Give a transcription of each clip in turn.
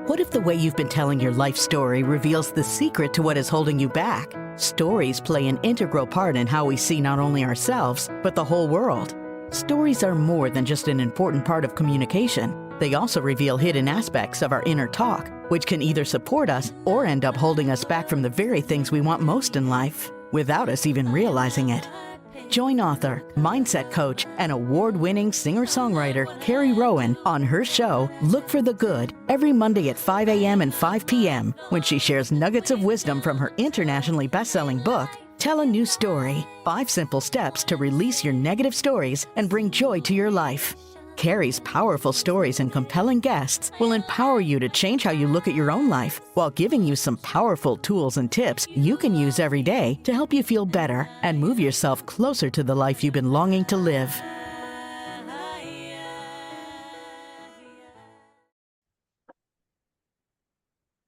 What if the way you've been telling your life story reveals the secret to what is holding you back? Stories play an integral part in how we see not only ourselves, but the whole world. Stories are more than just an important part of communication. They also reveal hidden aspects of our inner talk, which can either support us or end up holding us back from the very things we want most in life, without us even realizing it. Join author, mindset coach, and award-winning singer-songwriter Carrie Rowan on her show, Look for the Good, every Monday at 5 a.m. and 5 p.m. when she shares nuggets of wisdom from her internationally best-selling book, Tell a New Story, 5 Simple Steps to Release Your Negative Stories and Bring Joy to Your Life. Carrie's powerful stories and compelling guests will empower you to change how you look at your own life while giving you some powerful tools and tips you can use every day to help you feel better and move yourself closer to the life you've been longing to live.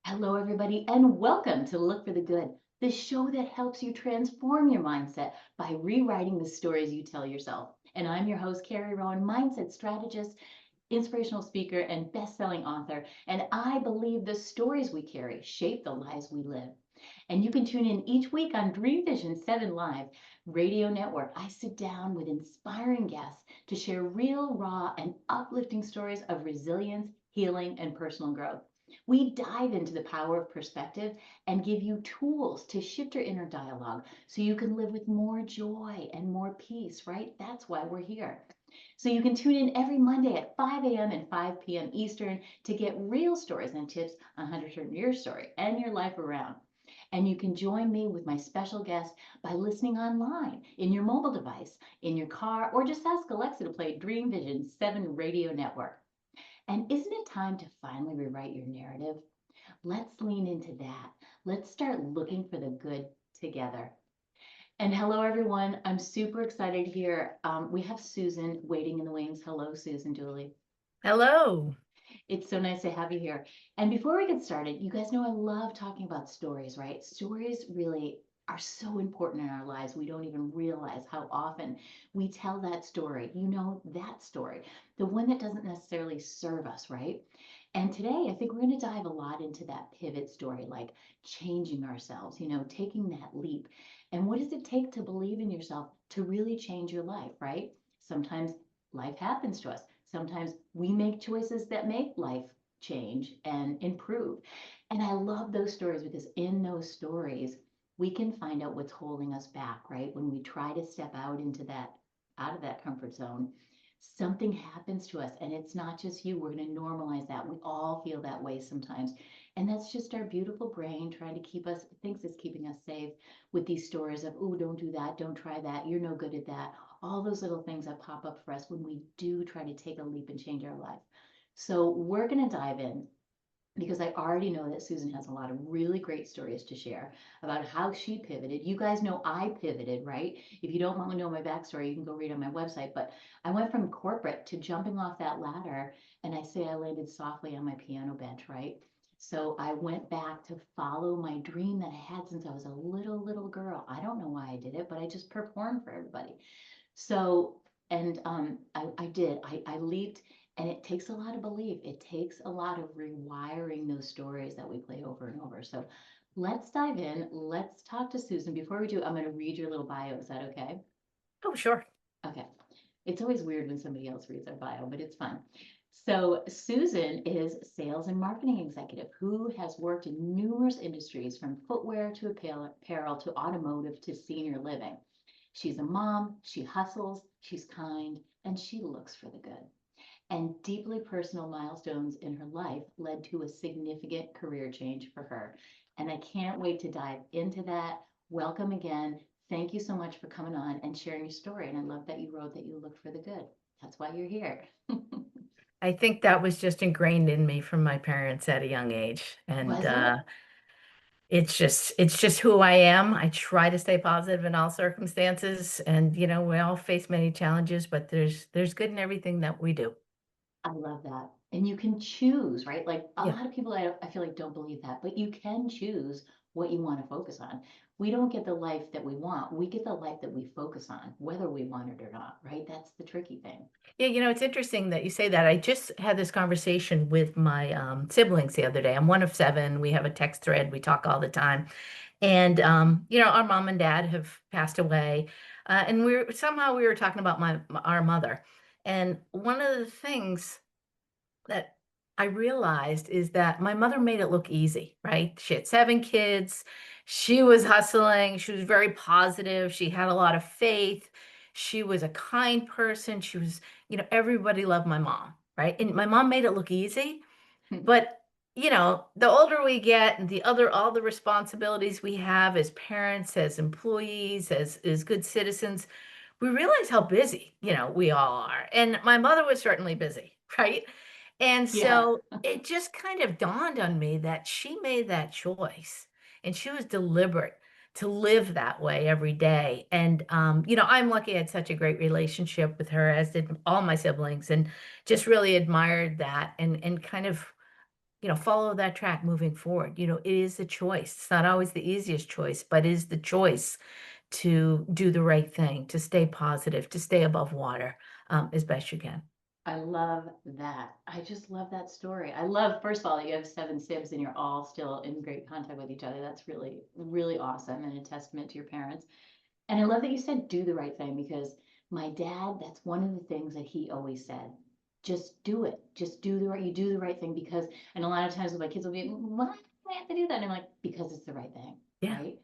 Hello, everybody, and welcome to Look for the Good, the show that helps you transform your mindset by rewriting the stories you tell yourself. And I'm your host, Carrie Rowan, mindset strategist, inspirational speaker, and best-selling author. And I believe the stories we carry shape the lives we live. And you can tune in each week on Dream Vision 7 Live Radio Network. I sit down with inspiring guests to share real, raw, and uplifting stories of resilience, healing, and personal growth. We dive into the power of perspective and give you tools to shift your inner dialogue so you can live with more joy and more peace, right? That's why we're here. So you can tune in every Monday at 5 a.m. and 5 p.m. Eastern to get real stories and tips on how to turn your story and your life around. And you can join me with my special guest by listening online, in your mobile device, in your car, or just ask Alexa to play Dream Vision 7 Radio Network. And isn't it time to finally rewrite your narrative? Let's lean into that. Let's start looking for the good together. And hello, everyone. I'm super excited here. We have Susan waiting in the wings. Hello, Susan Dooley. Hello. It's so nice to have you here. And before we get started, you guys know I love talking about stories, right? Stories really are so important in our lives. We don't even realize how often we tell that story, that story, the one that doesn't necessarily serve us, right? And today, I think we're going to dive a lot into that pivot story, like changing ourselves, taking that leap. And what does it take to believe in yourself to really change your life, right? Sometimes life happens to us. Sometimes we make choices that make life change and improve. And I love those stories because in those stories, we can find out what's holding us back, right? When we try to step out of that comfort zone, something happens to us, and it's not just you. We're going to normalize that. We all feel that way sometimes. And that's just our beautiful brain trying to thinks it's keeping us safe with these stories of, oh, don't do that, don't try that, you're no good at that. All those little things that pop up for us when we do try to take a leap and change our life. So we're going to dive in because I already know that Susan has a lot of really great stories to share about how she pivoted. You guys know I pivoted, right? If you don't want to know my backstory, you can go read on my website. But I went from corporate to jumping off that ladder, and I say I landed softly on my piano bench, right? So I went back to follow my dream that I had since I was a little girl. I don't know why I did it, but I just performed for everybody. So, and I did. I leaped, and it takes a lot of belief. It takes a lot of rewiring those stories that we play over and over. So let's dive in. Let's talk to Susan. Before we do, I'm going to read your little bio. Is that okay? Oh, sure. Okay. It's always weird when somebody else reads our bio, but it's fun. So Susan is sales and marketing executive who has worked in numerous industries from footwear to apparel to automotive to senior living. She's a mom, she hustles, she's kind, and she looks for the good. And deeply personal milestones in her life led to a significant career change for her. And I can't wait to dive into that. Welcome again. Thank you so much for coming on and sharing your story. And I love that you wrote that you look for the good. That's why you're here. I think that was just ingrained in me from my parents at a young age. And it's just who I am. I try to stay positive in all circumstances. And, we all face many challenges, but there's good in everything that we do. I love that. And you can choose, right? Like a Yeah. lot of people, I feel like don't believe that, but you can choose what you want to focus on. We don't get the life that we want. We get the life that we focus on, whether we want it or not, right? That's the tricky thing. Yeah, it's interesting that you say that. I just had this conversation with my siblings the other day. I'm one of seven. We have a text thread. We talk all the time. And our mom and dad have passed away. And we were talking about our mother. And one of the things that I realized is that my mother made it look easy, right? She had 7 kids. She was hustling. She was very positive. She had a lot of faith. She was a kind person. Everybody loved my mom, right? And my mom made it look easy. But, the older we get and all the responsibilities we have as parents, as employees, as good citizens, we realize how busy, we all are. And my mother was certainly busy, right? And Yeah. so it just kind of dawned on me that she made that choice and she was deliberate to live that way every day. And, I'm lucky I had such a great relationship with her, as did all my siblings, and just really admired that and kind of, follow that track moving forward. It is a choice. It's not always the easiest choice, but it is the choice to do the right thing, to stay positive, to stay above water, as best you can. I love that. I just love that story. I love, first of all, that you have 7 sibs and you're all still in great contact with each other. That's really, really awesome and a testament to your parents. And I love that you said do the right thing, because my dad, that's one of the things that he always said. Just do it. Just you do the right thing, because, and a lot of times my kids will be, why do I have to do that? And I'm like, because it's the right thing, Yeah. right?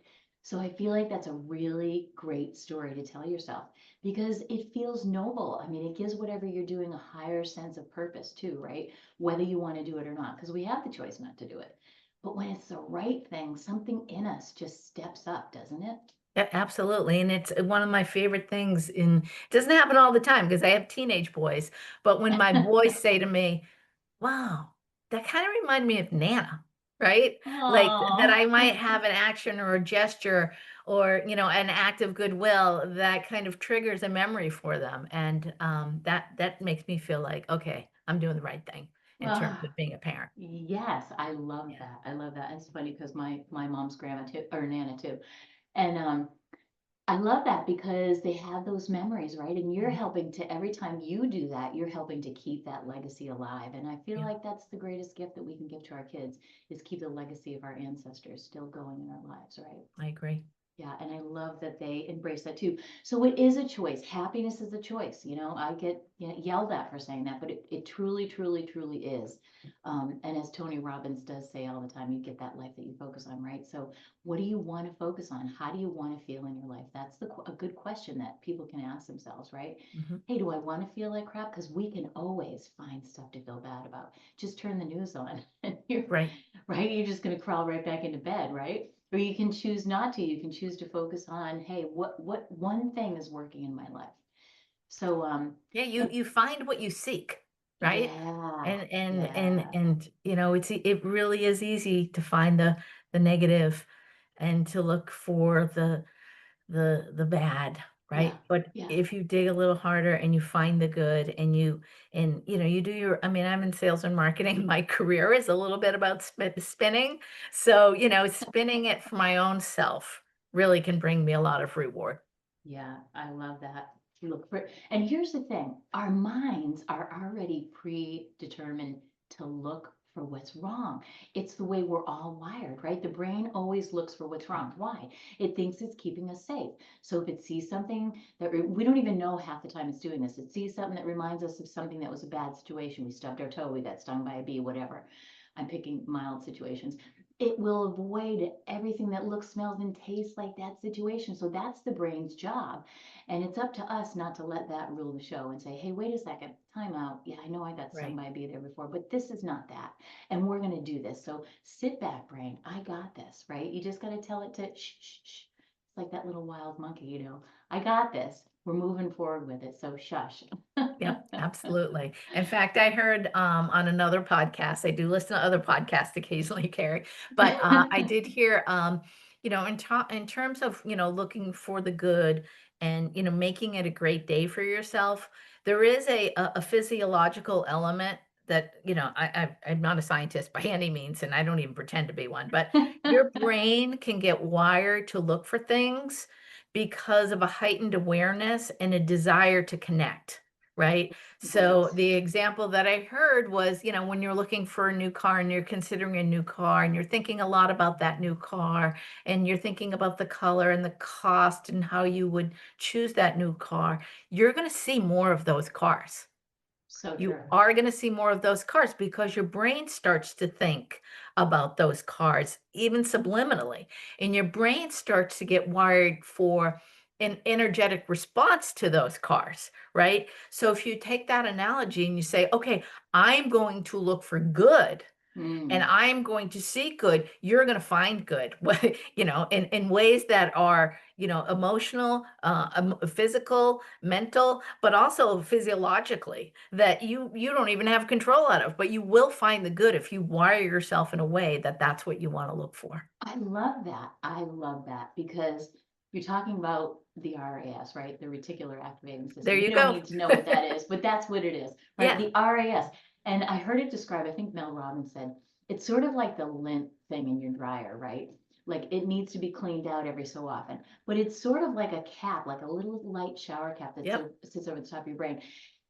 So I feel like that's a really great story to tell yourself, because it feels noble. I mean, it gives whatever you're doing a higher sense of purpose too, right? Whether you want to do it or not, because we have the choice not to do it. But when it's the right thing, something in us just steps up, doesn't it? Yeah, absolutely. And it's one of my favorite things it doesn't happen all the time because I have teenage boys, but when my boys say to me, wow, that kind of reminded me of Nana, right? Like that Oh, I might have an action or a gesture or, an act of goodwill that kind of triggers a memory for them. And that makes me feel like, okay, I'm doing the right thing in terms ah, of being a parent. yes, I love Yeah. that. I love that. It's funny because my mom's grandma too, or Nana too, and I love that because they have those memories, right? And you're Mhm. helping to, every time you do that, you're helping to keep that legacy alive. And I feel Yeah. like that's the greatest gift that we can give to our kids, is keep the legacy of our ancestors still going in our lives, right? I agree. Yeah, and I love that they embrace that too. So it is a choice. Happiness is a choice. I get, yelled at for saying that, but it truly, truly, truly is. And as Tony Robbins does say all the time, you get that life that you focus on, right? So what do you want to focus on? How do you want to feel in your life? That's a good question that people can ask themselves, right? Mhm. Hey, do I want to feel like crap? Because we can always find stuff to feel bad about. Just turn the news on and you're Right. right. You're just going to crawl right back into bed, right? Or you can choose not to. You can choose to focus on, hey, what one thing is working in my life. So Yeah, you and you find what you seek, right? yeah, And yeah, it really is easy to find the negative and to look for the bad, yeah, right? But yeah. if you dig a little harder and you find the good you do I mean, I'm in sales and marketing. My career is a little bit about spinning. So, spinning it for my own self really can bring me a lot of reward. Yeah, I love that. Look for, and here's the thing, our minds are already predetermined to look for what's wrong. It's the way we're all wired, right? The brain always looks for what's wrong. Why? It thinks it's keeping us safe. So if it sees something that we don't even know half the time it's doing this, it sees something that reminds us of something that was a bad situation. We stubbed our toe, we got stung by a bee, whatever. I'm picking mild situations. It will avoid everything that looks, smells, and tastes like that situation. So that's the brain's job. And it's up to us not to let that rule the show and say, hey, wait a second, time out. Yeah, I know I got stung Right. by a bee there before, but this is not that. And we're going to do this. So sit back, brain. I got this, right? You just got to tell it to shh, shh, shh. It's like that little wild monkey. I got this. We're moving forward with it. So shush. Yep, absolutely. In fact, I heard on another podcast, I do listen to other podcasts occasionally, Carrie, but I did hear, in terms of, looking for the good and, making it a great day for yourself, there is a physiological element that, I'm not a scientist by any means, and I don't even pretend to be one, but your brain can get wired to look for things because of a heightened awareness and a desire to connect, right? So Right. the example that I heard was, when you're looking for a new car and you're considering a new car and you're thinking a lot about that new car and you're thinking about the color and the cost and how you would choose that new car, you're going to see more of those cars. So You true. are going to see more of those cars because your brain starts to think about those cars, even subliminally. And your brain starts to get wired for an energetic response to those cars, right? So if you take that analogy and you say, okay, I'm going to look for good and Mm. I'm going to seek good, you're going to find good, in ways that are, emotional, physical, mental, but also physiologically that you don't even have control out of, but you will find the good if you wire yourself in a way that that's what you want to look for. I love that. I love that because you're talking about the RAS, right? The reticular activating There system. you You don't go. need to know what that is, but that's what it is, right? Yeah. The RAS. And I heard it described, I think Mel Robbins said, it's sort of like the lint thing in your dryer, right? Like it needs to be cleaned out every so often, but it's sort of like a cap, like a little light shower cap that Yep. sits over the top of your brain.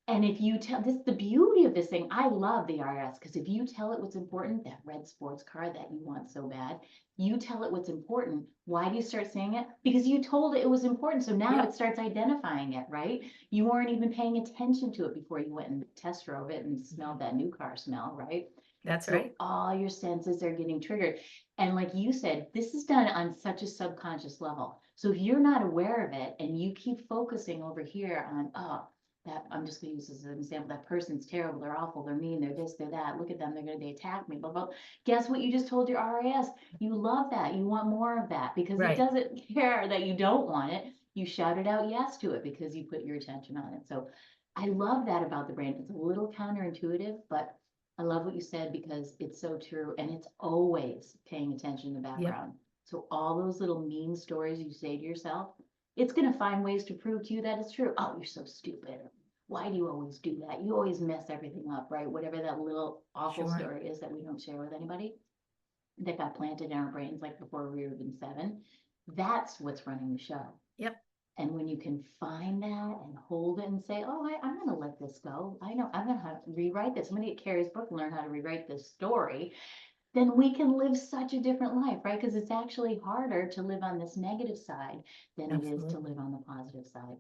And if you tell this, the beauty of this thing, I love the RS because if you tell it what's important, that red sports car that you want so bad, you tell it what's important. Why do you start saying it? Because you told it it was important. So now it Yep. starts identifying it, right? You weren't even paying attention to it before you went and test drove it and smelled that new car smell, right? That's So right. all your senses are getting triggered. And like you said, this is done on such a subconscious level. So if you're not aware of it and you keep focusing over here on, oh, that I'm just gonna use this as an example, that person's terrible, they're awful, they're mean, they're this, they're that, look at them, they attack me, blah, blah. Guess what you just told your RAS? You love that. You want more of that because it Right. doesn't care that you don't want it. You shouted out yes to it because you put your attention on it. So I love that about the brain. It's a little counterintuitive, but I love what you said because it's so true and it's always paying attention in the Yep. background. So all those little mean stories you say to yourself, it's going to find ways to prove to you that it's true. Oh, you're so stupid. Why do you always do that? You always mess everything up, right? Whatever that little awful Sure. story is that we don't share with anybody that got planted in our brains like before we were even 7. That's what's running the show. Yep. And when you can find that and hold it and say, oh, I'm going to let this go. I know I'm going to rewrite this. I'm going to get Carrie's book and learn how to rewrite this story. Then we can live such a different life, right? Because it's actually harder to live on this negative side than it is to Absolutely. live on the positive side.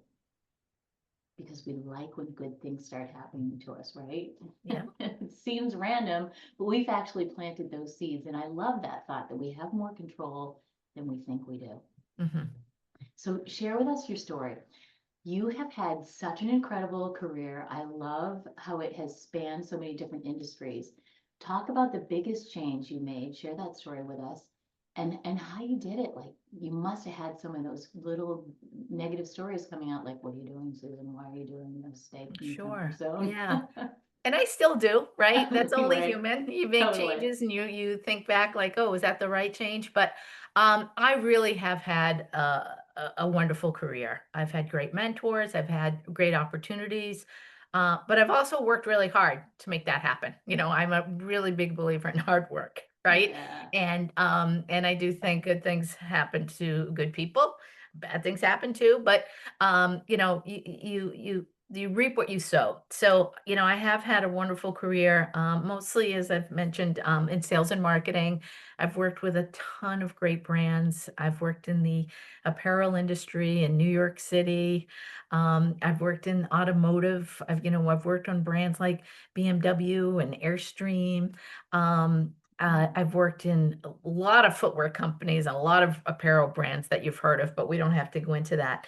Because we like when good things start happening to us, right? Yep. It seems random, but we've actually planted those seeds. And I love that thought that we have more control than we think we do. Hmm. So share with us your story. You have had such an incredible career. I love how it has spanned so many different industries. Talk about the biggest change you made. Share that story with us and how you did it. Like you must have had some of those little negative stories coming out, like, what are you doing, Susan? Why are you doing this? Stay in your comfort Sure. zone. Yeah. And I still do, right? That's only Right. human. You make Totally. changes and you think back like, oh, was that the right change? But I really have had a wonderful career. I've had great mentors. I've had great opportunities. But I've also worked really hard to make that happen. I'm a really big believer in hard work, right? Yeah. And I do think good things happen to good people. Bad things happen too, but you reap what you sow. So, I have had a wonderful career, mostly, as I've mentioned, in sales and marketing. I've worked with a ton of great brands. I've worked in the apparel industry in New York City. I've worked in automotive. I've worked on brands like BMW and Airstream. I've worked in a lot of footwear companies, a lot of apparel brands that you've heard of, but we don't have to go into that.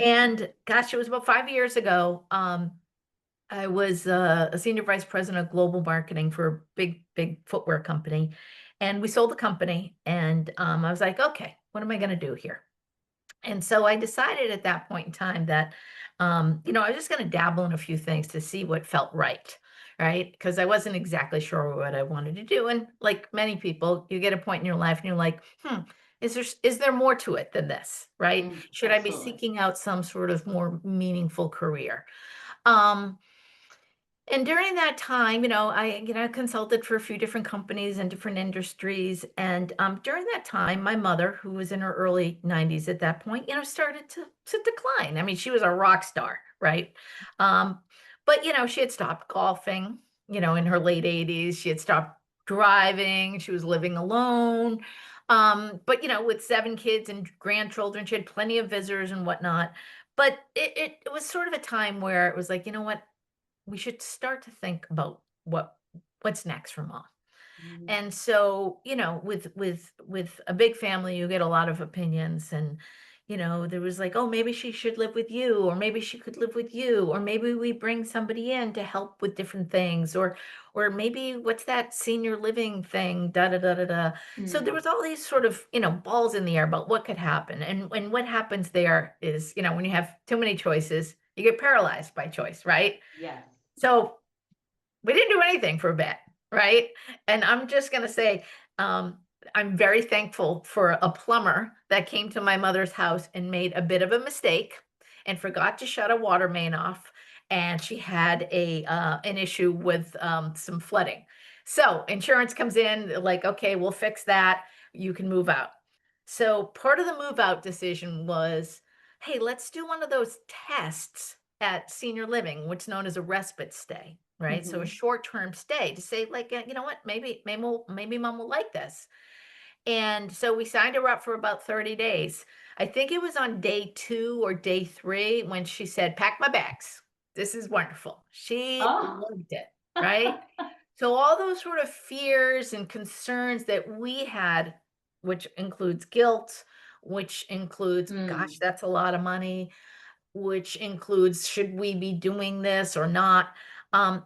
And gosh, it was about 5 years ago. I was a senior vice president of global marketing for a big, big footwear company. And we sold the company. And I was like, okay, what am I going to do here? And so I decided at that point in time that, I was just going to dabble in a few things to see what felt right. Right. Because I wasn't exactly sure what I wanted to do. And like many people, you get a point in your life and you're like, is there more to it than this? Right. Should I be Absolutely. seeking out some sort of more meaningful career? Um, And during that time, I consulted for a few different companies and different industries. And during that time, my mother, who was in her early 90s at that point, started to decline. I mean, she was a rock star, right? Um, but she had stopped golfing, in her late 80s. She had stopped driving. She was living alone. But with 7 kids and grandchildren, she had plenty of visitors and whatnot. But it was sort of a time where it was like, you know what? We should start to think about what's next for mom. Mm. And so, with a big family, you get a lot of opinions. And there was like, oh, maybe she should live with you, or maybe she could live with you, or maybe we bring somebody in to help with different things, or maybe what's that senior living thing, da da da da da. So there Mm. was all these sort of balls in the air about what could happen. And what happens there is, when you have too many choices, you get paralyzed by choice, right? Yes. So we didn't do anything for a bit, right? And I'm just going to say, um, I'm very thankful for a plumber that came to my mother's house and made a bit of a mistake and forgot to shut a water main off. And she had an issue with some flooding. So insurance comes in, like, okay, we'll fix that. You can move out. So part of the move out decision was, hey, let's do one of those tests at senior living, what's known as a respite stay, right? So a Hmm. short-term stay to say, like, you know what, maybe mom will like this. And so we signed her up for about 30 days. I think it was on day 2 or day 3 when she said, pack my bags. This is wonderful. She Oh. loved it, right? So all those sort of fears and concerns that we had, which includes guilt, which includes, gosh, Mm. that's a lot of money, which includes, should we be doing this or not?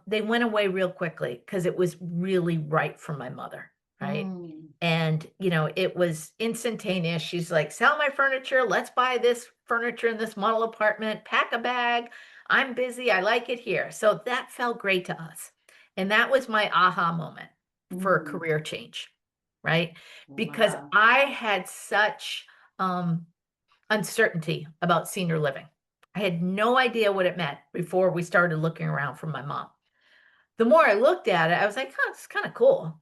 They went away real quickly because it was really right for my mother, right? Mm. And, it was instantaneous. She's like, sell my furniture. Let's buy this furniture in this model apartment, pack a bag. I'm busy. I like it here. So that felt great to us. And that was my aha moment for a Mm. career change, right? Because Wow. I had such um, uncertainty about senior living. I had no idea what it meant before we started looking around for my mom. The more I looked at it, I was like, oh, it's kind of cool.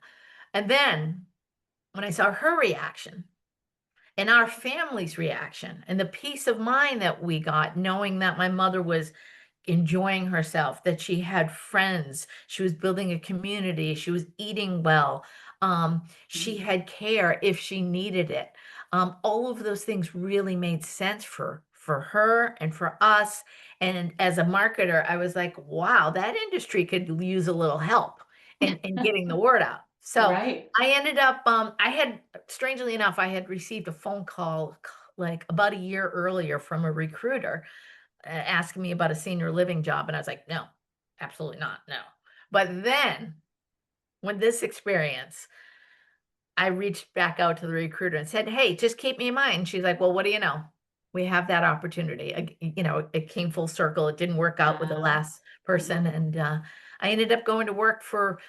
And then when I saw her reaction and our family's reaction and the peace of mind that we got knowing that my mother was enjoying herself, that she had friends, she was building a community, she was eating well, she Mm. had care if she needed it. All of those things really made sense for her and for us. And as a marketer, I was like, wow, that industry could use a little help in getting the word out. So Right. I ended up, I had, strangely enough, I had received a phone call like about a year earlier from a recruiter asking me about a senior living job, and I was like, "No, absolutely not, no." But then, when this experience, I reached back out to the recruiter and said, "Hey, just keep me in mind." She's like, "Well, what do you know? We have that opportunity." It came full circle. It didn't work out with the Uh, last person, and I ended up going to work for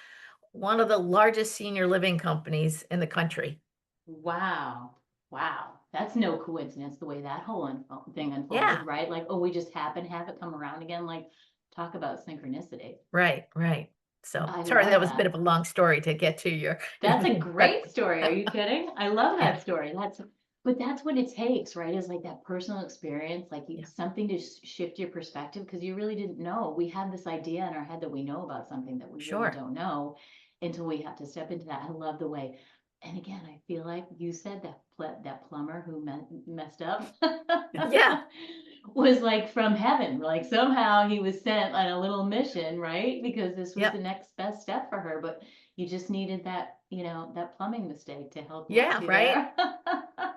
one of the largest senior living companies in the country. wow. Wow. That's no coincidence the way that whole thing unfolded, Yeah, right? Like, oh, we just happen to have it come around again. Like, talk about synchronicity. right, right. So, I sorry, love that was a bit that. of a long story to get to your That's a but great story. Are you kidding? I love yeah, that story. But that's what it takes, right? Is like that personal experience, like yeah, something to shift your perspective because you really didn't know. We have this idea in our head that we know about something that we really sure. don't know until we have to step into that. I love the way. And again, I feel like you said that that plumber who messed up Yeah, was like from heaven. Like somehow he was sent on a little mission, right? Because this was the yep, next best step for her. But you just needed that, that plumbing mistake to help launch yeah, you right? there.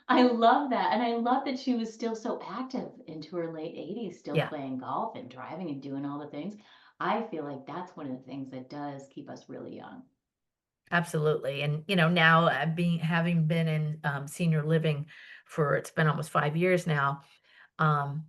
I love that. And I love that she was still so active into her late 80s, still Yeah, playing golf and driving and doing all the things. I feel like that's one of the things that does keep us really young. absolutely. And, now having been in senior living for, it's been almost 5 years now. Um,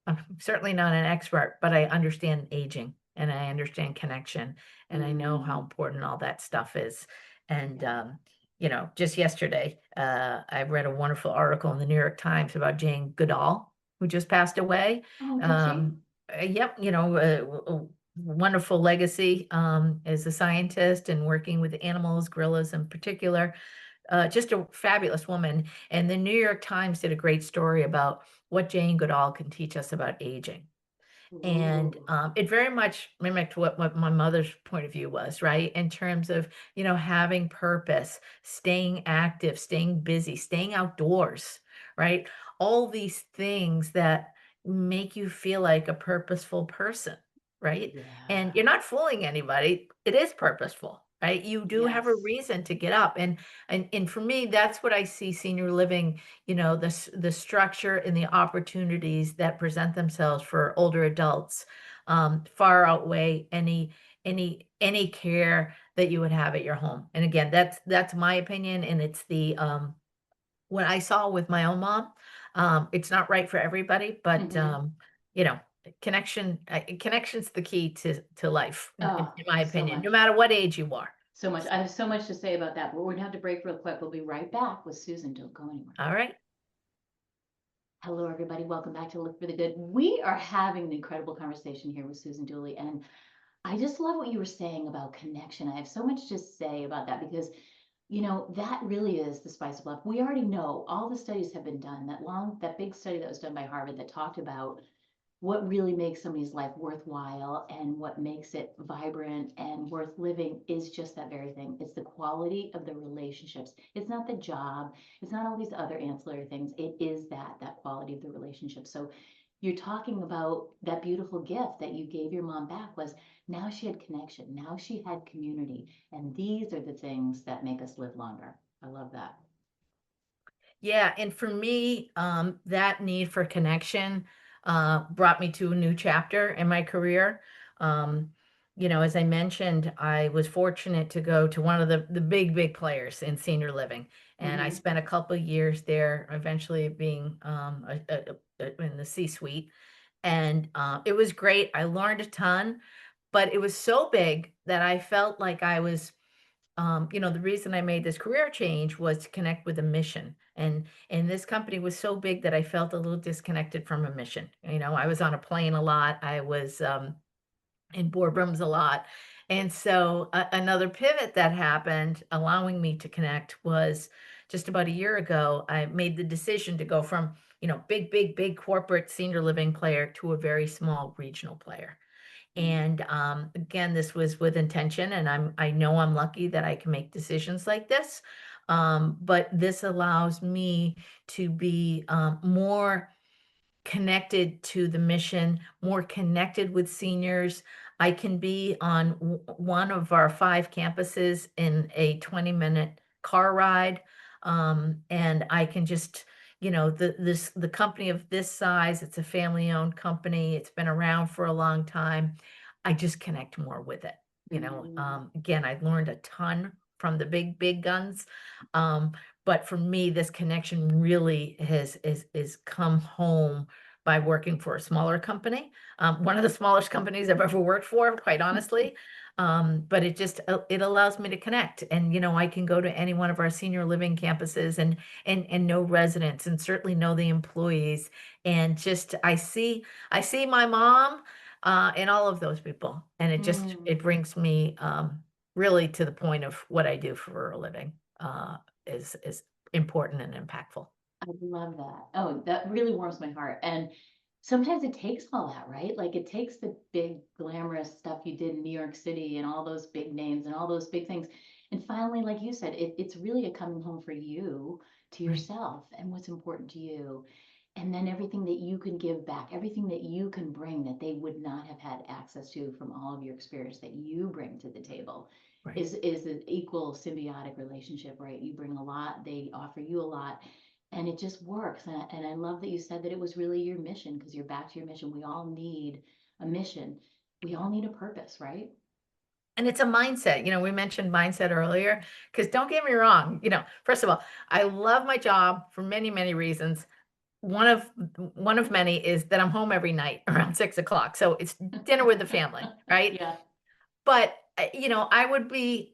I'm certainly not an expert, but I understand aging and I understand connection and I know how Mm, important all that stuff is. And, yeah. just yesterday, I read a wonderful article in the New York Times about Jane Goodall, who just passed away. Oh, did she? Um, yep, wonderful legacy as a scientist and working with animals, gorillas in particular. Just a fabulous woman. And the New York Times did a great story about what Jane Goodall can teach us about aging. And Ooh, it very much mimicked what my mother's point of view was, right? In terms of, having purpose, staying active, staying busy, staying outdoors, right? All these things that make you feel like a purposeful person, right? And yeah. you're not fooling anybody. It is purposeful, right? You do have a Yes. reason to get up. And for me, that's what I see senior living, the structure and the opportunities that present themselves for older adults far outweigh any care that you would have at your home. And again, that's my opinion, and it's the what I saw with my own mom. It's not right for everybody, but Hmm. you know, connection's the key to life, in Oh, my so opinion, no much. matter what age you are. So much. I have so much to say about that, but we're gonna have to break real quick. We'll be right back with Susan. Don't go anywhere. All right. Hello, everybody. Welcome back to Look for the Good. We are having an incredible conversation here with Susan Dooley, and I just love what you were saying about connection. I have so much to say about that because, that really is the spice of life. We already know all the studies have been done. That big study that was done by Harvard that talked about what really makes somebody's life worthwhile and what makes it vibrant and worth living is just that very thing. It's the quality of the relationships. It's not the job. It's not all these other ancillary things. It is that quality of the relationship. So you're talking about that beautiful gift that you gave your mom back was now she had connection. Now she had community. And these are the things that make us live longer. I love that. Yeah, and for me, that need for connection brought me to a new chapter in my career. Um, as I mentioned, I was fortunate to go to one of the big players in senior living, and I Hmm. spent a couple of years there, eventually being in the C-suite, and it was great. I learned a ton, but it was so big that I felt like I was the reason I made this career change was to connect with a mission. And this company was so big that I felt a little disconnected from a mission. I was on a plane a lot. I was in boardrooms a lot. And so another pivot that happened, allowing me to connect, was just about a year ago. I made the decision to go from, big corporate senior living player to a very small regional player. And again, this was with intention, and I know I'm lucky that I can make decisions like this. But this allows me to be more connected to the mission, more connected with seniors. I can be on one of our 5 campuses in a 20-minute car ride. And I can just, the company of this size, it's a family-owned company. It's been around for a long time. I just connect more with it. Hmm. Again, I learned a ton from the big guns. Um, but for me, this connection really is come home by working for a smaller company, one of the smallest companies I've ever worked for, quite honestly. But it allows me to connect, and I can go to any one of our senior living campuses and know residents, and certainly know the employees, and just I see my mom and all of those people, and it brings me really to the point of what I do for a living is important and impactful. I love that. Oh, that really warms my heart. And sometimes it takes all that, right? Like it takes the big glamorous stuff you did in New York City and all those big names and all those big things. And finally, like you said, it's really a coming home for you to Right. yourself and what's important to you. And then everything that you can give back, everything that you can bring that they would not have had access to from all of your experience that you bring to the table Right. is an equal symbiotic relationship, right? You bring a lot, they offer you a lot, and it just works. And I love that you said that it was really your mission because you're back to your mission. We all need a mission. We all need a purpose, right? And it's a mindset. We mentioned mindset earlier, because don't get me wrong, first of all, I love my job for many, many reasons. One of many is that I'm home every night around 6 o'clock. So it's dinner with the family, right? Yeah. But I would be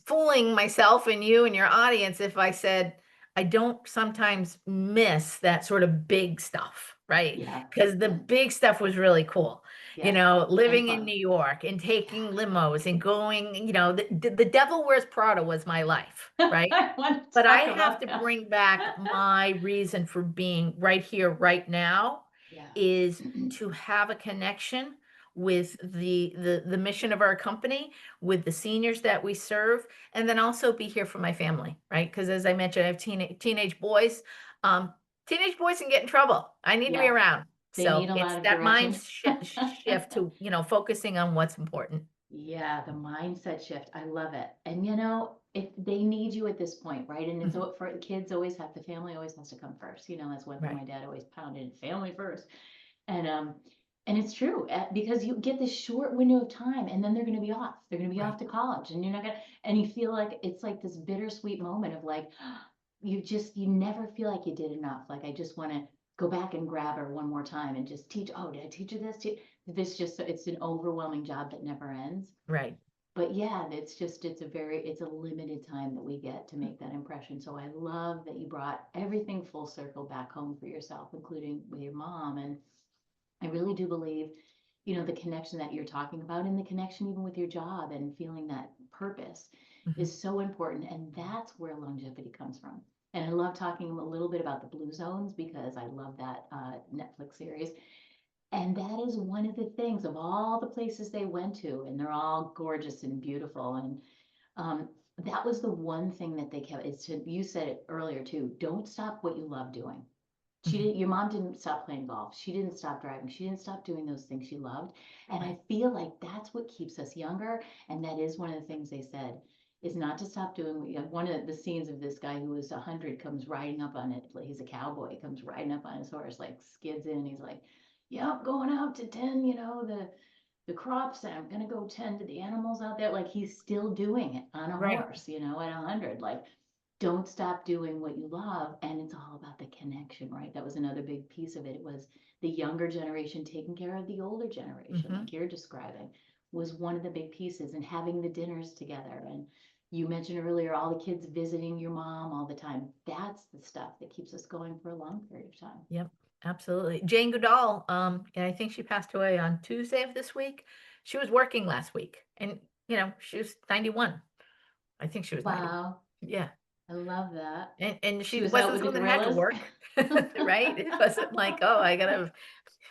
fooling myself and you and your audience if I said I don't sometimes miss that sort of big stuff, right? Yeah. Because the Yeah. big stuff was really cool. Yes. Living And in fun. New York and taking limos and going, the Devil Wears Prada was my life, right? I want to But I talk have about to that. bring back my reason for being right here, right now, Yeah. is to have a connection with the mission of our company, with the seniors that we serve, and then also be here for my family, right? Because as I mentioned, I have teenage boys. Um, Teenage boys can get in trouble. I need to be Yeah. around. They need So a it's lot of that mind direction. shift to, focusing on what's important. Yeah, the mindset shift. I love it. And if they need you at this point, right? And it's Mhm. for kids always have the family always has to come first. That's one thing Right. my dad always pounded, family first. And it's true because you get this short window of time and then they're going to be off. They're going to be Right. off to college and you're not going to, and you feel like it's like this bittersweet moment of like, you never feel like you did enough. Like, I just want to go back and grab her one more time and just teach. Oh, did I teach her this? This just, it's an overwhelming job that never ends. Right. But yeah, it's a limited time that we get to make that impression. So I love that you brought everything full circle back home for yourself, including with your mom. And I really do believe, the connection that you're talking about and the connection even with your job and feeling that purpose Mhm. is so important. And that's where longevity comes from. And I love talking a little bit about the Blue Zones because I love that Netflix series. And that is one of the things of all the places they went to, and they're all gorgeous and beautiful. And um, that was the one thing that they kept. You said it earlier too. Don't stop what you love doing. Mhm. Your mom didn't stop playing golf. She didn't stop driving. She didn't stop doing those things she loved. And I Right. feel like that's what keeps us younger. And that is one of the things they said is not to stop doing one of the scenes of this guy who was 100 comes riding up on it. Like, he's a cowboy, comes riding up on his horse, like skids in. He's like, yep, going out to tend, the crops, and I'm gonna go tend to the animals out there. Like, he's still doing it on a Right. horse, at 100. Like, don't stop doing what you love. And it's all about the connection, right? That was another big piece of it. It was the younger generation taking care of the older generation, Mhm. like you're describing, was one of the big pieces, and having the dinners together. And you mentioned earlier all the kids visiting your mom all the time. That's the stuff that keeps us going for a long period of time. Yep, absolutely. Jane Goodall, and I think she passed away on Tuesday of this week. She was working last week, and she was 91. I think she was 90. Wow, Yeah, I love that. and She she was out wasn't with the someone that had to gorillas. work, right? It wasn't like, oh, I gotta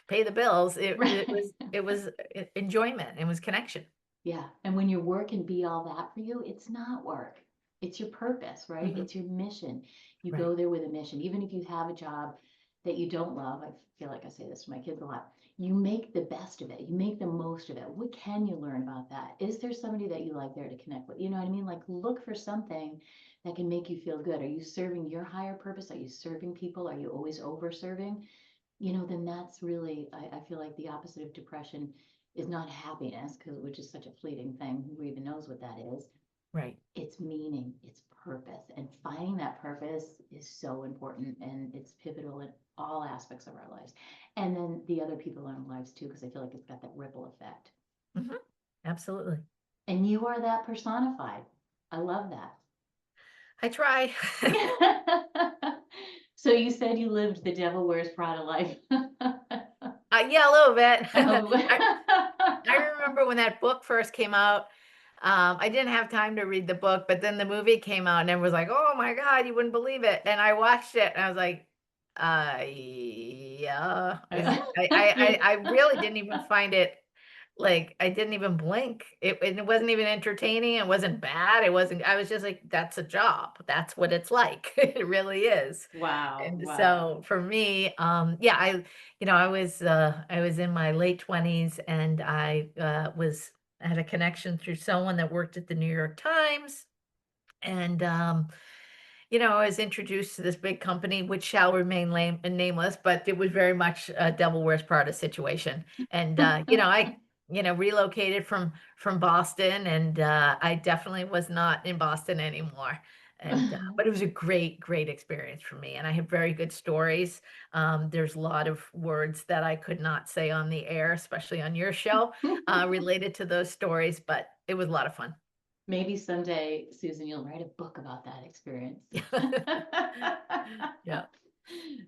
pay the bills. It Right. was it was enjoyment. It was connection. Yeah. And when your work can be all that for you, it's not work. It's your purpose, right? Mhm. It's your mission. You Right. go there with a mission. Even if you have a job that you don't love, I feel like I say this to my kids a lot. You make the best of it. You make the most of it. What can you learn about that? Is there somebody that you like there to connect with? You know what I mean? Like, look for something that can make you feel good. Are you serving your higher purpose? Are you serving people? Are you always over serving? Then that's really, I feel like the opposite of depression is not happiness, which is such a fleeting thing. Who even knows what that is? Right. It's meaning, it's purpose. And finding that purpose is so important, and it's pivotal in all aspects of our lives. And then the other people in our lives too, because I feel like it's got that ripple effect. Mhm. Absolutely. And you are that personified. I love that. I try. So you said you lived the Devil Wears Prada life. Yeah, a little bit. Oh. I remember when that book first came out. I didn't have time to read the book, but then the movie came out and everyone was like, "Oh my God, you wouldn't believe it." And I watched it and I was like, yeah. I really didn't even find it, like, I didn't even blink. It wasn't even entertaining. It wasn't bad. It wasn't, I was just like, that's a job. That's what it's like. It really is. Wow, And wow. so for me, yeah, I was in my late 20s and I had a connection through someone that worked at the New York Times. And I was introduced to this big company, which shall remain nameless, but it was very much a Devil Wears Prada situation. And I relocated from Boston, and I definitely was not in Boston anymore. And but it was a great experience for me, and I have very good stories. There's a lot of words that I could not say on the air, especially on your show, related to those stories, but it was a lot of fun. Maybe someday, Susan, you'll write a book about that experience. Yeah.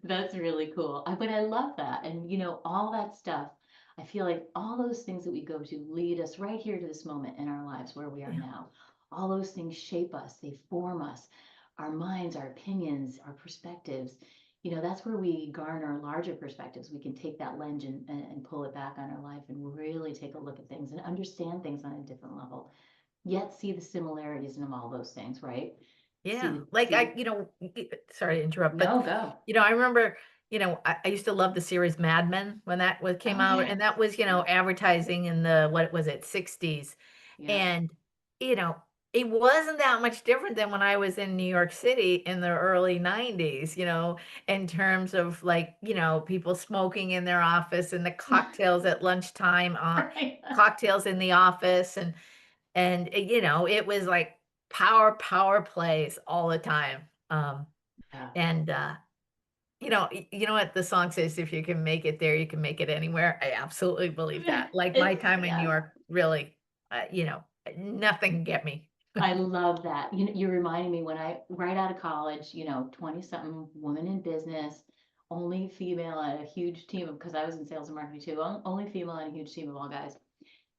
That's really cool. But I love that. And all that stuff, I feel like all those things that we go to lead us right here to this moment in our lives where we are Yeah. now. All those things shape us, they form us, our minds, our opinions, our perspectives. That's where we garner larger perspectives. We can take that lens and pull it back on our life and really take a look at things and understand things on a different level, yet see the similarities in all those things, right? Yeah. See Like see sorry to interrupt, but No, go. I remember, I used to love the series Mad Men when that came Oh out, and that yes. was, advertising in the, what was it, 60s. Yeah. And, you know, it wasn't that much different than when I was in New York City in the early 90s, in terms of like, people smoking in their office and the cocktails at lunchtime, Right. cocktails in the office. And it was like power plays all the time. Yeah. And you know what the song says, if you can make it there, you can make it anywhere. I absolutely believe that. Like my time in New Yes. York, really, nothing can get me. I love that. You're reminding me when right out of college, 20 something woman in business, only female on a huge team of, because I was in sales and marketing too, only female on a huge team of all guys.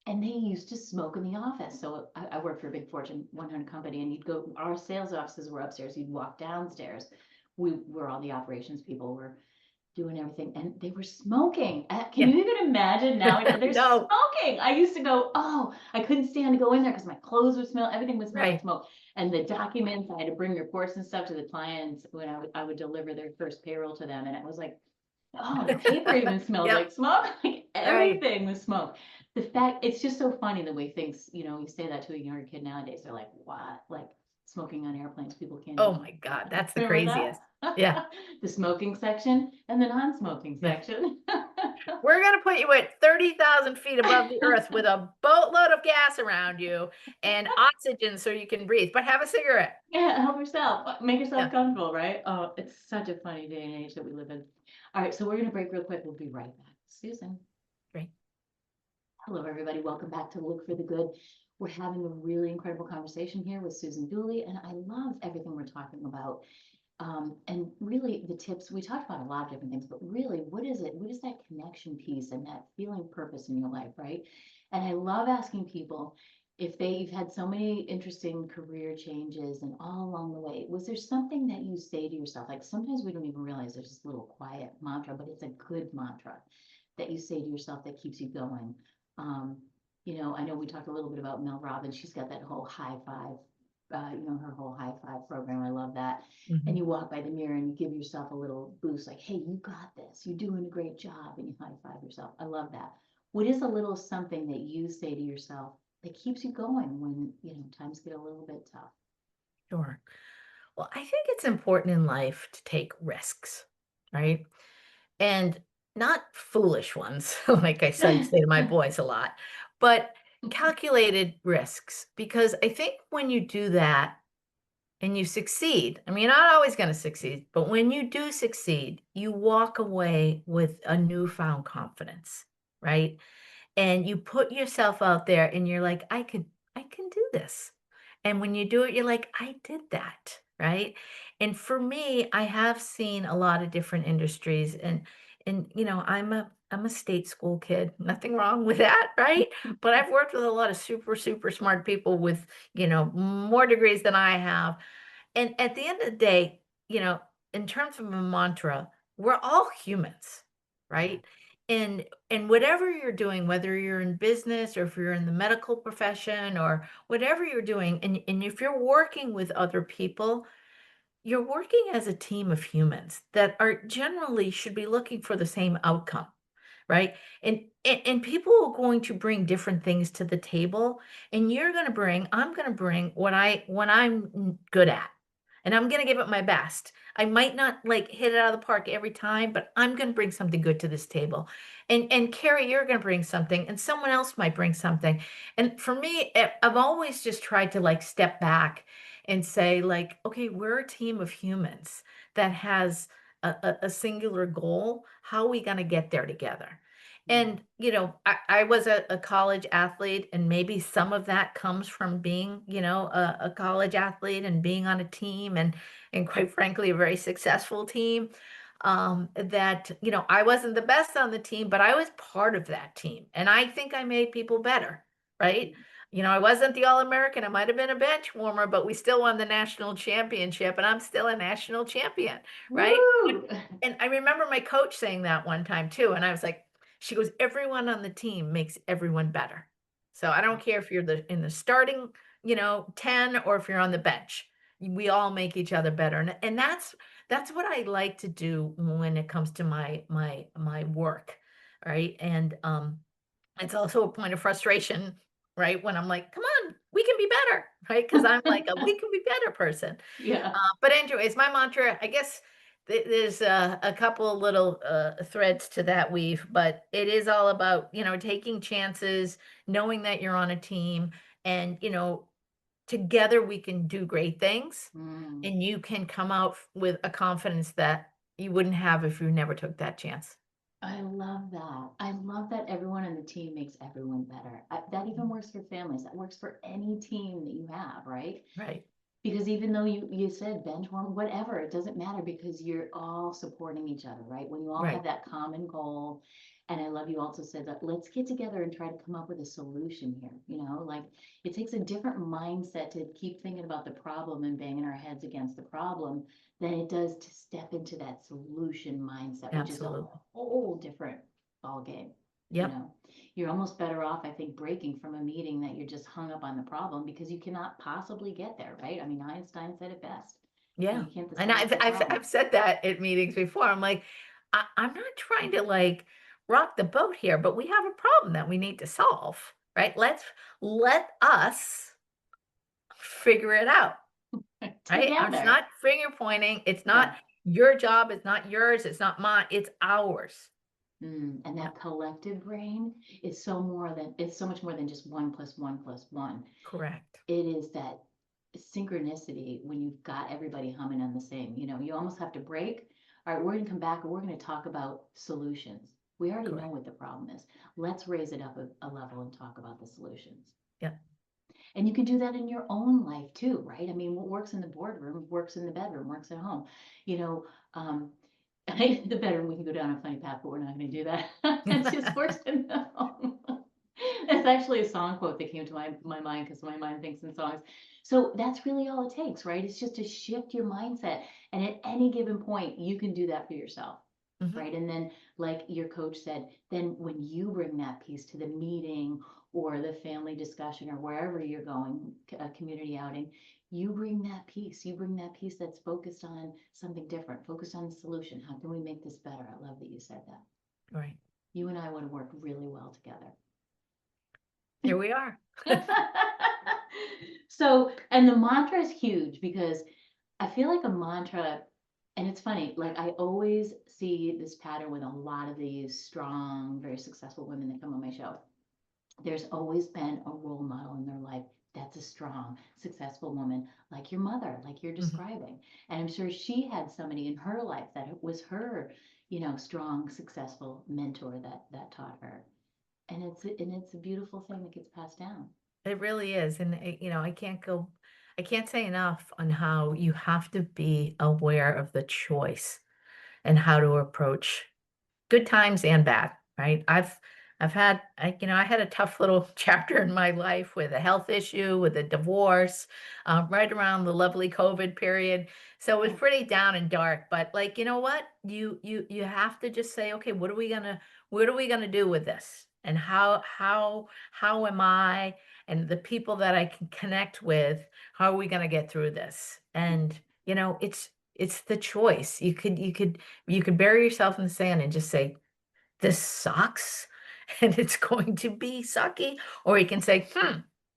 And they used to smoke in the office. So I worked for a big Fortune 100 company, and our sales offices were upstairs. You'd walk downstairs. We were all the operations people were doing everything, and they were smoking. Can Yeah. you even imagine now? They're No, smoking. I used to go, oh, I couldn't stand to go in there because my clothes would smell, everything would smell like right. smoke. And the documents, I had to bring reports and stuff to the clients when I would deliver their first payroll to them. And it was like, oh, the paper even smelled Yep, like smoke. Like right. everything was smoke. The fact, it's just so funny the way things, you say that to a younger kid nowadays. They're like, what? Like smoking on airplanes, people can't Oh even, my God, that's the remember that? craziest. Yeah, The smoking section and the non-smoking yeah. section. We're going to put you at 30,000 feet above the earth with a boatload of gas around you and oxygen so you can breathe, but have a cigarette. Yeah, help yourself. Make yourself Yeah, comfortable, right? Oh, it's such a funny day and age that we live in. All right, so we're going to break real quick. We'll be right back. Susan. great. Hello, everybody. Welcome back to Look for the Good. We're having a really incredible conversation here with Susan Dooley, and I love everything we're talking about. And really the tips, we talked about a lot of different things, but really, what is it? What is that connection piece and that feeling purpose in your life, right? And I love asking people if you've had so many interesting career changes and all along the way, was there something that you say to yourself? Like sometimes we don't even realize there's this little quiet mantra, but it's a good mantra that you say to yourself that keeps you going. Um, I know we talked a little bit about Mel Robbins. She's got that whole high five, her whole high five program. I love that. And Mhm. you walk by the mirror and you give yourself a little boost, like, hey, you got this. You're doing a great job. And you high five yourself. I love that. What is a little something that you say to yourself that keeps you going when, times get a little bit tough? Sure. Well, I think it's important in life to take risks, right? And not foolish ones, like I said, say to my boys a lot, but calculated risks. Because I think when you do that and you succeed, I mean, you're not always going to succeed, but when you do succeed, you walk away with a newfound confidence, right? And you put yourself out there and you're like, I can do this. And when you do it, you're like, I did that, right? And for me, I have seen a lot of different industries, and I'm a state school kid. Nothing wrong with that, right? But I've worked with a lot of super smart people with, more degrees than I have. And at the end of the day, in terms of a mantra, we're all humans, Yeah. right? And whatever you're doing, whether you're in business or if you're in the medical profession or whatever you're doing, and if you're working with other people, you're working as a team of humans that are generally should be looking for the same outcome, right? And people are going to bring different things to the table, and I'm going to bring what I'm good at, and I'm going to give it my best. I might not like hit it out of the park every time, but I'm going to bring something good to this table. And Carrie, you're going to bring something, and someone else might bring something. And for me, I've always just tried to like step back and say like, okay, we're a team of humans that has a singular goal. How are we going to get there together? Yeah. And, I was a college athlete, and maybe some of that comes from being, a college athlete and being on a team and quite frankly, a very successful team. that, I wasn't the best on the team, but I was part of that team. And I think I made people better, right? I wasn't the All-American. I might have been a bench warmer, but we still won the national championship, and I'm still a national champion, right? Woo! And I remember my coach saying that one time too. And I was like, she goes, everyone on the team makes everyone better. So I don't care if you're in the starting, 10 or if you're on the bench. We all make each other better. And that's what I like to do when it comes to my work, right? And it's also a point of frustration, right? When I'm like, come on, we can be better, right? Because I'm like a we can be better person. Yeah. But anyways, my mantra, I guess there's a couple of little threads to that weave, but it is all about, taking chances, knowing that you're on a team, and, together we can do great things, Mm. and you can come out with a confidence that you wouldn't have if you never took that chance. I love that. I love that everyone on the team makes everyone better. That even works for families. That works for any team that you have, right? Right, Because even though you said bench warm, whatever, it doesn't matter because you're all supporting each other, right? When you all have right, that common goal. And I love you also said that let's get together and try to come up with a solution here. Like it takes a different mindset to keep thinking about the problem and banging our heads against the problem than it does to step into that solution mindset, which is a absolutely. whole different ball game. You Yep. know, you're almost better off, I think, breaking from a meeting that you're just hung up on the problem because you cannot possibly get there, right? I mean, Einstein said it best. Yeah. You can't And decide I've the I've problem. I've said that at meetings before. I'm like, I'm not trying to like rock the boat here, but we have a problem that we need to solve, right? Let us figure it out, right? It's Together. not finger pointing. It's not Yeah. your job. It's not yours. It's not mine. It's ours. And Yeah, that collective brain is it's so much more than just 1 + 1 + 1. correct. It is that synchronicity when you've got everybody humming on the same, you almost have to break. All right, we're going to come back and we're going to talk about solutions. We already know Correct. what the problem is. Let's raise it up a level and talk about the solutions. Yeah. And you can do that in your own life too, right? I mean, what works in the boardroom works in the bedroom, works at home. You know, um, the bedroom, we can go down a funny path, but we're not going to do that. It just works in the home. It's actually a song quote that came to my mind because my mind thinks in songs. So that's really all it takes, right? It's just to shift your mindset. And at any given point, you can do that for yourself, Mhm. right? And then, like your coach said, then when you bring that piece to the meeting or the family discussion or wherever you're going, a community outing, you bring that piece that's focused on something different, focused on the solution. How can we make this better? I love that you said that. Right. You and I want to work really well together. Here we are. So, and the mantra is huge because I feel like a mantra, and it's funny, like I always see this pattern with a lot of these strong, very successful women that come on my show. There's always been a role model in their life that's a strong, successful woman, like your mother, like you're Mhm. describing. And I'm sure she had somebody in her life that it was her, strong, successful mentor that taught her. And it's a beautiful thing that gets passed down. It really is. And, I can't say enough on how you have to be aware of the choice and how to approach good times and bad, right? I had a tough little chapter in my life with a health issue, with a divorce, right around the lovely COVID period. So it was Oh, pretty down and dark. But like, you know what? You have to just say, okay, what are we gonna do with this? And how am I and the people that I can connect with, how are we gonna get through this? And it's the choice. You could bury yourself in the sand and just say, "This sucks, and it's going to be sucky," or you can say,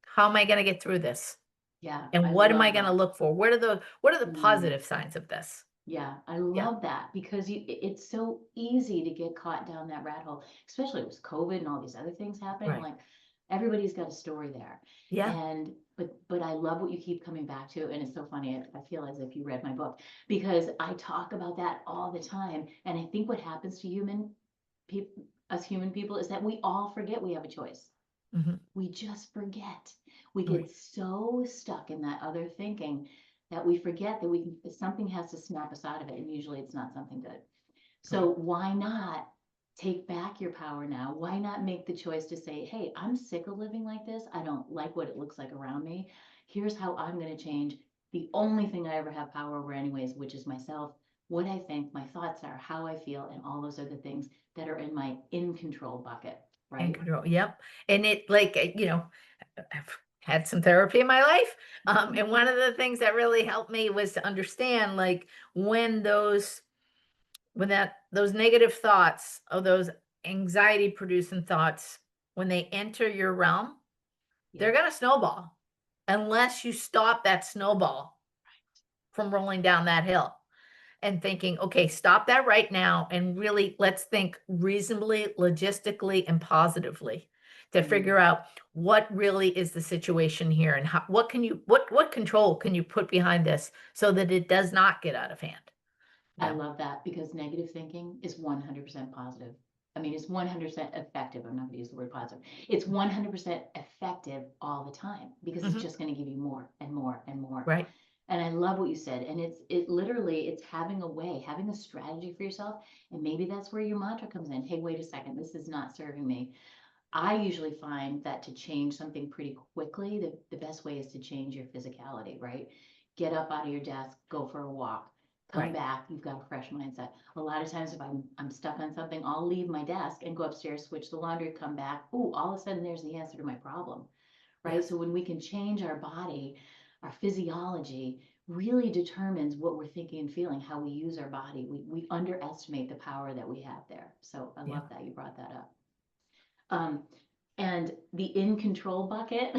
how am I gonna get through this? yeah, And I what am I love gonna that. look for? What are the Mm. positive signs of this? Yeah, I Yeah, love that because it's so easy to get caught down that rat hole, especially with COVID and all these other things happening. right. Like everybody's got a story there. Yeah. But I love what you keep coming back to. And it's so funny. I feel as if you read my book because I talk about that all the time. And I think what happens to us human people is that we all forget we have a choice. Mhm. We just forget. We get Right. so stuck in that other thinking that we forget that something has to snap us out of it, and usually it's not something good. So why not take back your power now? Why not make the choice to say, hey, I'm sick of living like this. I don't like what it looks like around me. Here's how I'm going to change the only thing I ever have power over anyways, which is myself, what I think, my thoughts are, how I feel, and all those other things that are in my in control bucket, In right? control. Yep. And it like, I've had some therapy in my life. And one of the things that really helped me was to understand like when those negative thoughts or those anxiety producing thoughts, when they enter your realm, they're Yeah. going to snowball unless you stop that snowball from rolling down that hill and thinking, okay, stop that right now. And really, let's think reasonably, logistically, and positively to figure out what really is the situation here and what control can you put behind this so that it does not get out of hand. I love that because negative thinking is 100% positive. I mean, it's 100% effective. I'm not going to use the word positive. It's 100% effective all the time because it's just going to give you more and more and more. Right. And I love what you said. And it literally, it's having a way, having a strategy for yourself. And maybe that's where your mantra comes in. Hey, wait a second, this is not serving me. I usually find that to change something pretty quickly, the best way is to change your physicality, right? Get up out of your desk, go for a walk, come Right. back, you've got a fresh mindset. A lot of times if I'm stuck on something, I'll leave my desk and go upstairs, switch the laundry, come back. Ooh, all of a sudden there's the answer to my problem, right? Yes. So when we can change our body, our physiology really determines what we're thinking and feeling, how we use our body. We underestimate the power that we have there. So I love that you brought that up. And the in control bucket,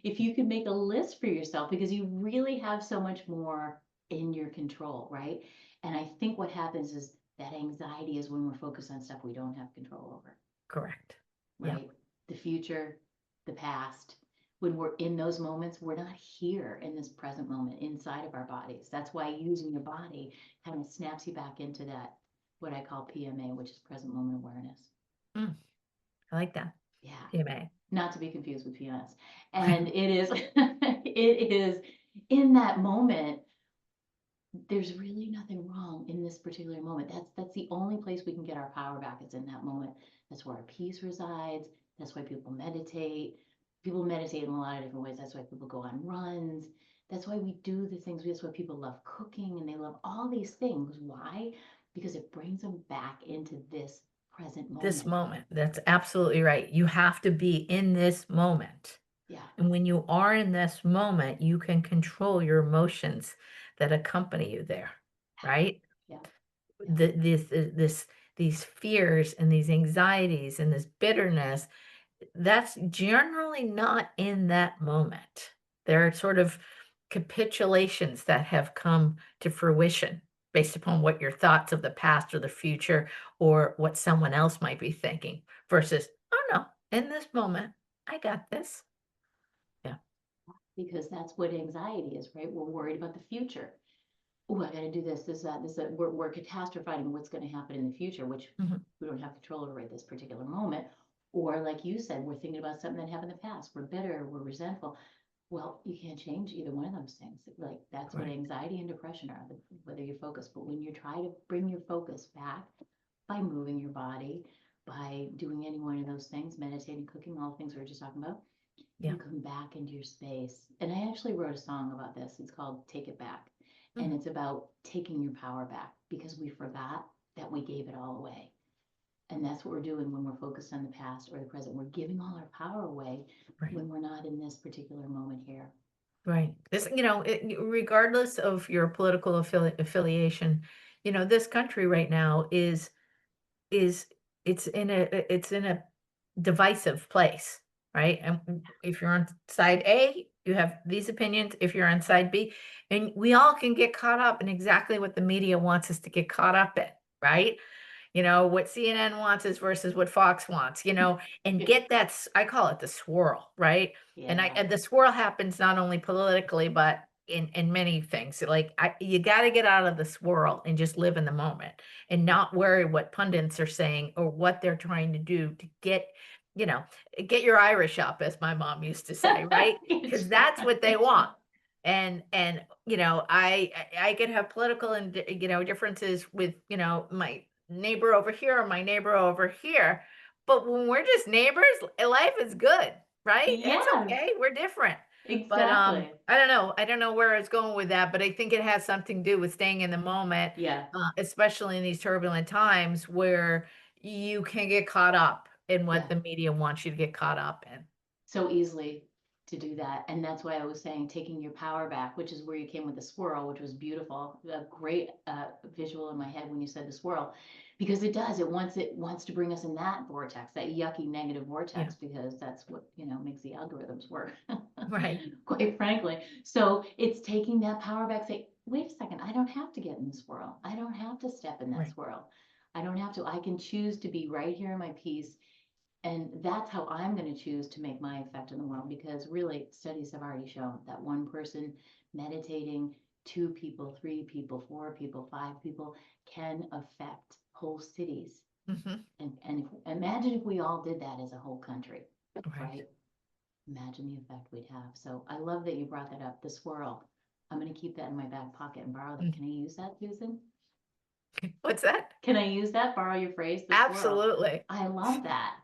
if you could make a list for yourself, because you really have so much more in your control, right? And I think what happens is that anxiety is when we're focused on stuff we don't have control over. Correct. Right? Yep. The future, the past. When we're in those moments, we're not here in this present moment inside of our bodies. That's why using your body kind of snaps you back into that, what I call PMA, which is present moment awareness. I like that. Yeah. PMA. Not to be confused with PMS. And it is, it is in that moment, there's really nothing wrong in this particular moment. That's the only place we can get our power back is in that moment. That's where our peace resides. That's why people meditate. People meditate in a lot of different ways. That's why people go on runs. That's why we do the things. That's why people love cooking and they love all these things. Why? Because it brings them back into this present moment. This moment. That's absolutely right. You have to be in this moment. Yeah. And when you are in this moment, you can control your emotions that accompany you there, right? Yeah. These fears and these anxieties and this bitterness, that's generally not in that moment. They're sort of capitulations that have come to fruition based upon what your thoughts of the past or the future or what someone else might be thinking versus, oh no, in this moment, I got this. Because that's what anxiety is, right? We're worried about the future. Oh, I got to do this, that. We're catastrophizing what's going to happen in the future, which we don't have control over at this particular moment. Or like you said, we're thinking about something that happened in the past. We're bitter, we're resentful. Well, you can't change either one of those things. Like that's what anxiety and depression are, whether you focus. But when you try to bring your focus back by moving your body, by doing any one of those things, meditating, cooking, all the things we were just talking about, you come back into your space. And I actually wrote a song about this. It's called Take It Back. And it's about taking your power back because we forgot that we gave it all away. And that's what we're doing when we're focused on the past or the present. We're giving all our power away when we're not in this particular moment here. Right. This, regardless of your political affiliation, this country right now is it's in a divisive place, right? And if you're on side A, you have these opinions. If you're on side B, and we all can get caught up in exactly what the media wants us to get caught up in, right? What CNN wants is versus what Fox wants, and get that, I call it the swirl, right? Yeah. And the swirl happens not only politically, but in many things. Like you got to get out of the swirl and just live in the moment and not worry what pundits are saying or what they're trying to do to get your Irish up, as my mom used to say, right? Because that's what they want. And I could have political and differences with my neighbor over here or my neighbor over here. But when we're just neighbors, life is good, right? It's Yes, okay. We're different. But exactly. I don't know. I don't know where it's going with that, but I think it has something to do with staying in the moment, Yeah, especially in these turbulent times where you can get caught up in what yeah. the media wants you to get caught up in. So easily to do that. And that's why I was saying taking your power back, which is where you came with the swirl, which was beautiful. A great visual in my head when you said the swirl, because it does. It wants to bring us in that vortex, that yucky negative Yeah, vortex, because that's what, makes the algorithms work, right. quite frankly. So it's taking that power back, say, wait a second, I don't have to get in the swirl. I don't have to step in that Right. swirl. I don't have to. I can choose to be right here in my peace, and that's how I'm going to choose to make my effect in the world, because really studies have already shown that one person meditating, 2 people, 3 people, 4 people, 5 people can affect whole cities. Hmm. And imagine if we all did that as a whole country, Right. right? Imagine the effect we'd have. So I love that you brought that up, the swirl. I'm going to keep that in my back pocket and borrow that. Mm. Can I use that, Susan? What's that? Can I use that? Borrow your phrase, the swirl. Absolutely. I love that.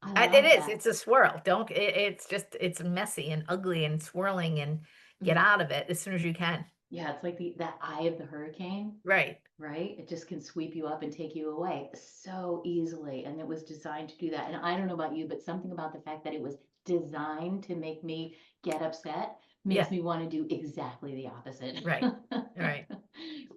I It love is. that. It's a swirl. Don't, it's just, it's messy and ugly and swirling, and get Mhm. out of it as soon as you can. Yeah, it's like that eye of the hurricane, Right. right? It just can sweep you up and take you away so easily. And it was designed to do that. And I don't know about you, but something about the fact that it was designed to make me get upset makes Yeah. me want to do exactly the opposite. Right. Right.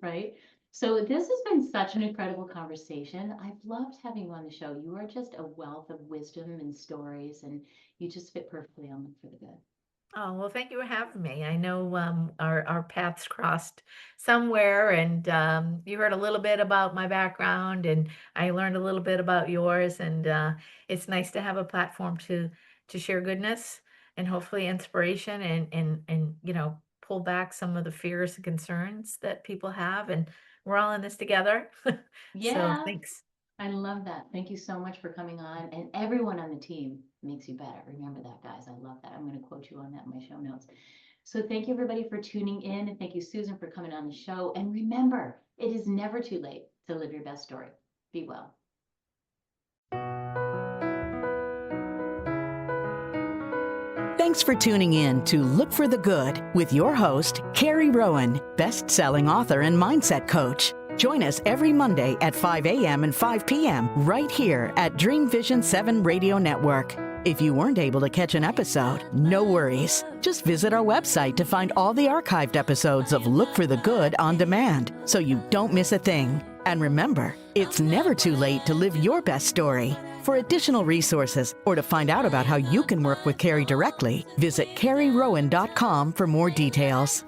Right? So this has been such an incredible conversation. I've loved having you on the show. You are just a wealth of wisdom and stories, and you just fit perfectly on Look for the Good. Oh, well, thank you for having me. I know our paths crossed somewhere, and you heard a little bit about my background, and I learned a little bit about yours, and it's nice to have a platform to share goodness and hopefully inspiration, and pull back some of the fears and concerns that people have, and we're all in this together. So Yeah. thanks. I love that. Thank you so much for coming on. And everyone on the team makes you better. Remember that, guys. I love that. I'm going to quote you on that in my show notes. So thank you, everybody, for tuning in. And thank you, Susan, for coming on the show. And remember, it is never too late to live your best story. Be well. Thanks for tuning in to Look for the Good with your host, Carrie Rowan, best-selling author and mindset coach. Join us every Monday at 5 a.m. and 5 p.m. right here at Dream Vision 7 Radio Network. If you weren't able to catch an episode, no worries. Just visit our website to find all the archived episodes of Look for the Good on demand, so you don't miss a thing. And remember, it's never too late to live your best story. For additional resources or to find out about how you can work with Carrie directly, visit carrierowan.com for more details.